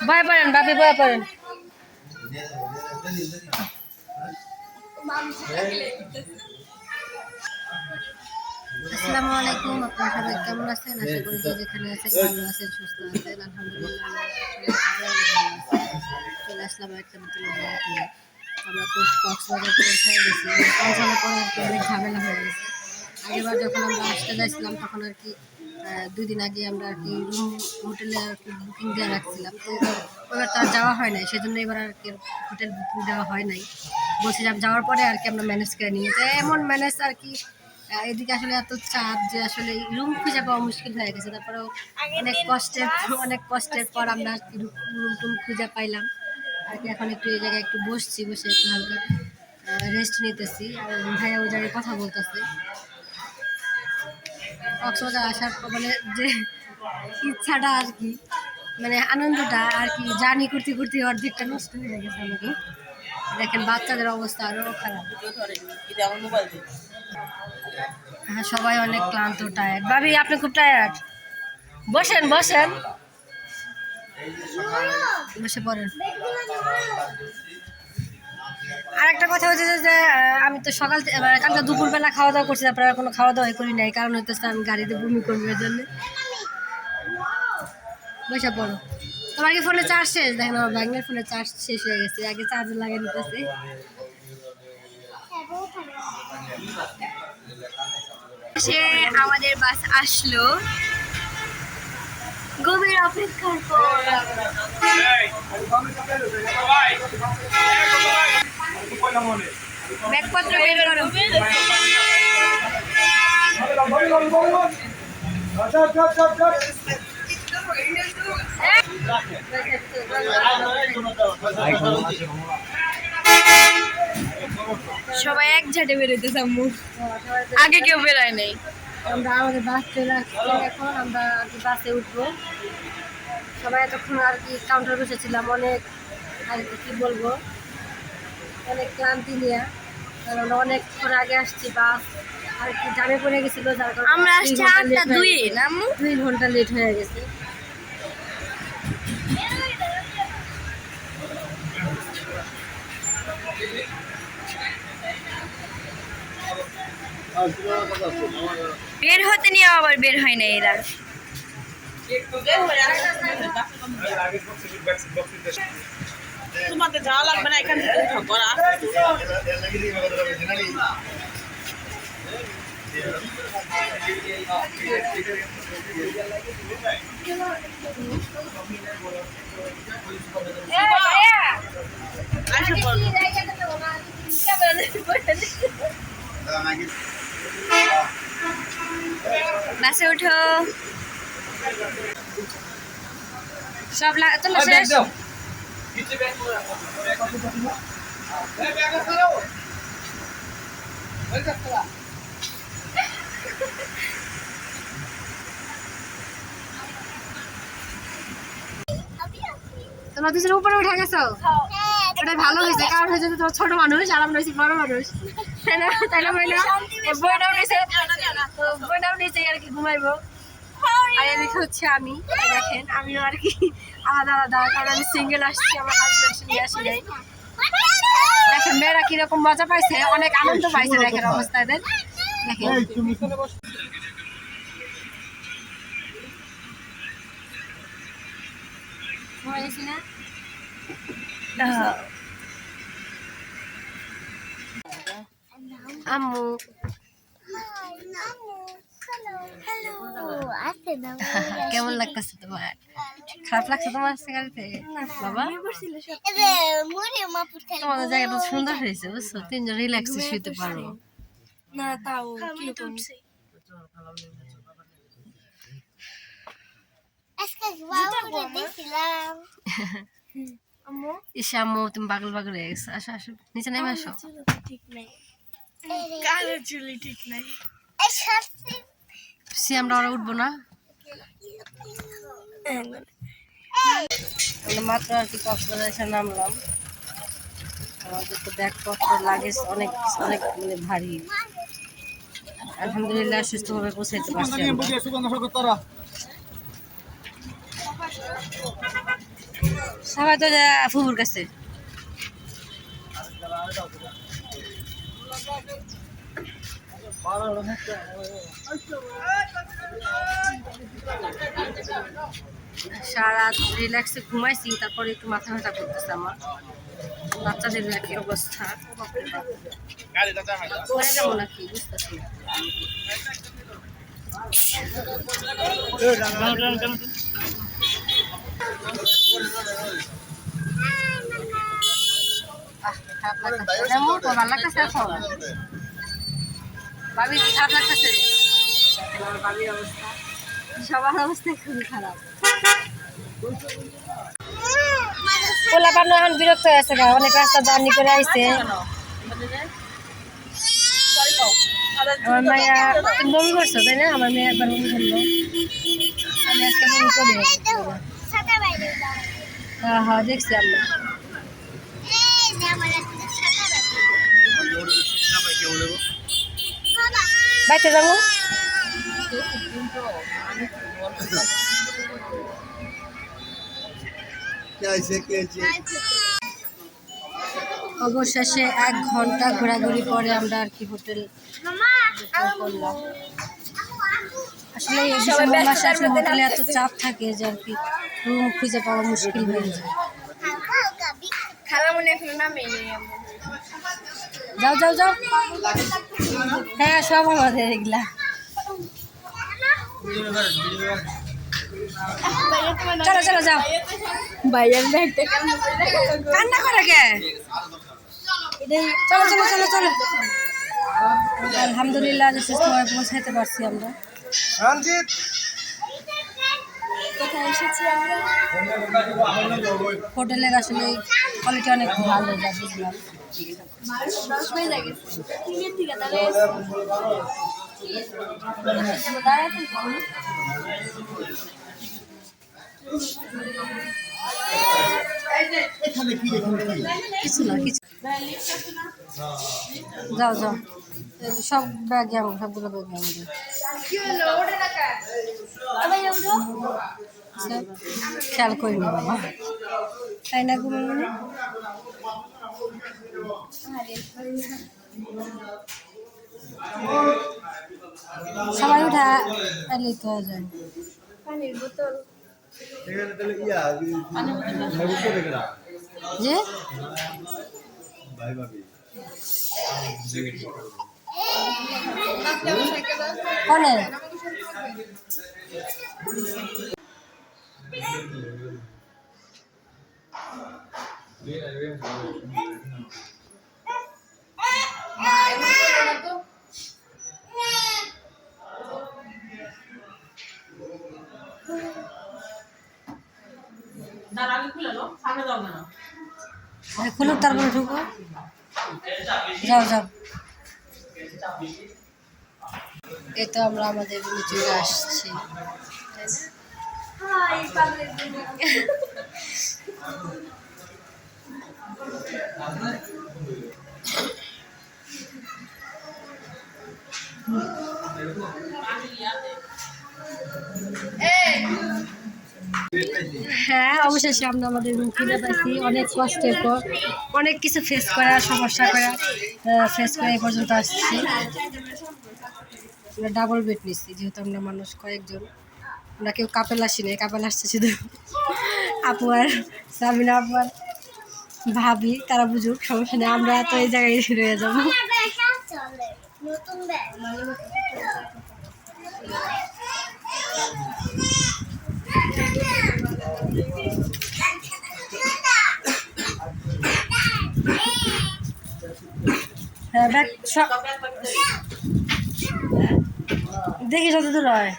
বয় পড়েন বাপি, বয় পড়েন। আসসালামু আলাইকুম, আপনারা সবাই কেমন আছেন? আশা করি যে যেখানে আছেন ভালো আছেন, সুস্থ আছেন। আলহামদুলিল্লাহ চলে আসলাম একটা নতুন ব্লগ নিয়ে। আমরা কক্সবাজার পৌঁছায় গেছি, পৌঁছানোর পর আর কি অনেক ঝামেলা হয়ে গেছে। আগেবার যখন আমরা আসতে যাচ্ছিলাম তখন আর কি 2 দিন আগে আমরা আর কি হোটেলে আর কি বুকিং দিয়ে রাখছিলাম, তো এবার তার যাওয়া হয় নাই, সেজন্য এবার আর কি হোটেল বুকিং দেওয়া হয় নাই। বলছিলাম যাওয়ার পরে আর কি আমরা ম্যানেজ করে নিয়ে যাই, এমন ম্যানেজ আর কি। এদিকে আসলে এত চাপ যে আসলে রুম খুঁজে পাওয়া মুশকিল হয়ে গেছে। তারপরেও অনেক কষ্টের পর আমরা আর কি রুম টুম খুঁজে পাইলাম আর কি। এখন একটু এই জায়গায় একটু বসে একটু হালকা রেস্ট নিতেছি, আর ভাইয়া ওই জায়গায় কথা বলতেছে। কক্সবাজার আসার মানে যে ইচ্ছাটা আর কি, মানে আনন্দটা আর কি, জার্নি করতে করতে অর্ধেকটা নষ্ট হয়ে গেছে আমাকে। দেখেন বাচ্চাদের অবস্থা আরও খারাপ। হ্যাঁ, সবাই অনেক ক্লান্ত, টায়ার্ড। ভাবি আপনি খুব টায়ার্ড, বসেন বসেন, বসে পড়েন। আর একটা কথা হচ্ছে যে আমি তো সকাল কালকে দুপুরবেলা খাওয়া দাওয়া করছি, তারপরে কোনো খাওয়া দাওয়া করি নাই, কারণ হইতেছে আমি গাড়িতে বমি করবো এর জন্য। বসে পড়ো। তোমার কি ফোনে চার্জ শেষ? দেখেন আমার ব্যাগের ফোনে চার্জ শেষ হয়ে গেছে, আগে চার্জে লাগিয়ে নিতেছে। সে আমাদের বাস আসলো গভীর অপেক্ষার পর। ব্যাগপত্র বের করো। সবাই এক ঝাঁটে বেরোতেছে, আম্মু আগে কেউ বেরোয় নাই। আমরা আমাদের বাস চলে আসছে, এখন আমরা আর কি বাসে উঠবো। সবাই এতক্ষণ আর কি কাউন্টার বসেছিলাম, অনেক আর কি বলবো, অনেক ক্লান্তি নিয়ে, কারণ আমরা অনেকক্ষণ আগে আসছি। বাস আর কি জামে পড়ে গেছিলো, যার কারণে আমরা আসছি 2 ঘন্টা লেট হয়ে গেছে। বের হতে নিয়ে আবার বের হয় না এরা। তোমাদের যাওয়া লাগবে না, এখান থেকে বাসে উঠো, সব তোলা শেষ। তোমরা দুজনের উপরে উঠে গেছো, ওটা ভালো হয়েছে, কারণ হয়েছে তোমার ছোট মানুষ আর আমরা হয়েছি বড় মানুষ, তাই না? তাই না বইনা? বইনাও নিচে, তো বইনাও নিচে আর কি ঘুমাইবো। আর এদিকে হচ্ছে আমি, দেখেন আমিও আর কি আলাদা আলাদা, কারণ আমি সিঙ্গেল আসছি, আমার হাজবেন্ড নিয়ে আসি নাই। দেখেন মেয়েরা কিরকম মজা পাইছে, অনেক আনন্দ পাইছে, দেখেন অবস্থা এদের। দেখেন আম্মু কেমন লাগতেছে তোমার? খারাপ লাগছে তোমার গাড়িতে? বাবা তোমাদের জায়গাটা সুন্দর হয়েছে, বুঝছো? 3 জন রিল্যাক্সে শুতে পারো। না তাও কিরকম ইসা আম্মু তুমি পাগল পাগল হয়ে গেছো। আসো আসো, নিচে নেমে আসো। ঠিক নাই, কালের চুলি ঠিক নাই। আমরা ওরা উঠবো না, মাত্র আর কি কক্সবাজার এসে নামলাম। আমাদের তো ব্যাগপত্র লাগেজ অনেক অনেক মানে ভারী। আলহামদুলিল্লাহ সুস্থভাবে পৌঁছাইতে পারছি। সবাই তো ফুবুর কাছে সারা রিল্যাক্সে ঘুমাইছি, তারপরে একটু মাথা ব্যথা করতেছে আমার। বাচ্চাদের একই অবস্থা, পরে যাবো নাকি বুঝতেছি না। ভালো লাগতেছে এখন ভাবি, খারাপ লাগতেছে ভাবির অবস্থা, সবার অবস্থাই খুবই খারাপ। পোলা পানো এখন বিরক্ত হয়ে আছে, অনেক রাস্তা জার্নি করে আইছে। আমার মায়া তুমি বমি করছো তাই না? আমার মেয়ে একবার বমি করলো, আমি আজকে বমি করি। হ্যাঁ হ্যাঁ দেখছি আমরা। বাইতে যাবো অবশেষে 1 ঘন্টা ঘোরাঘুরি পরে আমরা আর কি হোটেল করলাম। আসলে এই ডিসেম্বর মাসে আসলে হোটেলে এত চাপ থাকে যে আর কি রুম খুঁজে পাওয়া মুশকিল হয়ে যায়। যাও যাও যাও, হ্যাঁ সব আমাদের এগুলা। চলো চলো যাও, ভাইয়ার ব্যাগটা কান্না করে কে? চলো চলো চলো চলো। আলহামদুলিল্লাহ সময় পৌঁছাইতে পারছি আমরা। কোথায় এসেছি আমরা? হোটেলের আসলে কোয়ালিটি অনেক ভালো, যা বুঝলাম। 10 বেজে গেছে। তিনের দিকে তাহলে কিছু না কিছু, যাও যাও, সব ব্যাগে আমার, সবগুলো ব্যাগে আমাদের। আচ্ছা, খেয়াল করিনি বাবা, তাই না ঘুমানো? সবাই উঠা এলেই তো যায়। পানির বোতল যে কনে খুলুক, তারপরে ঢুকো। যাও যাও, এই তো আমরা আমাদের রুমে চলে আসছি। হ্যাঁ অবশেষে আমরা আমাদের রুম ফিরে পাইছি। অনেক কষ্টের পর, অনেক কিছু ফেস করা, সমস্যা করা ফেস করে এই পর্যন্ত আসছি। আমরা ডাবল বেড নিচ্ছি যেহেতু আমরা মানুষ কয়েকজন, আমরা কেউ কাপেল আসি নাই, কাপেল আসছে শুধু আপু আর সাবিনা আপু আর ভাবি, তারা বুঝুক, সমস্যা নেই, আমরা তো এই জায়গায় রয়ে যাবো। হ্যাঁ ব্যাগ দেখি যত দূর হয়।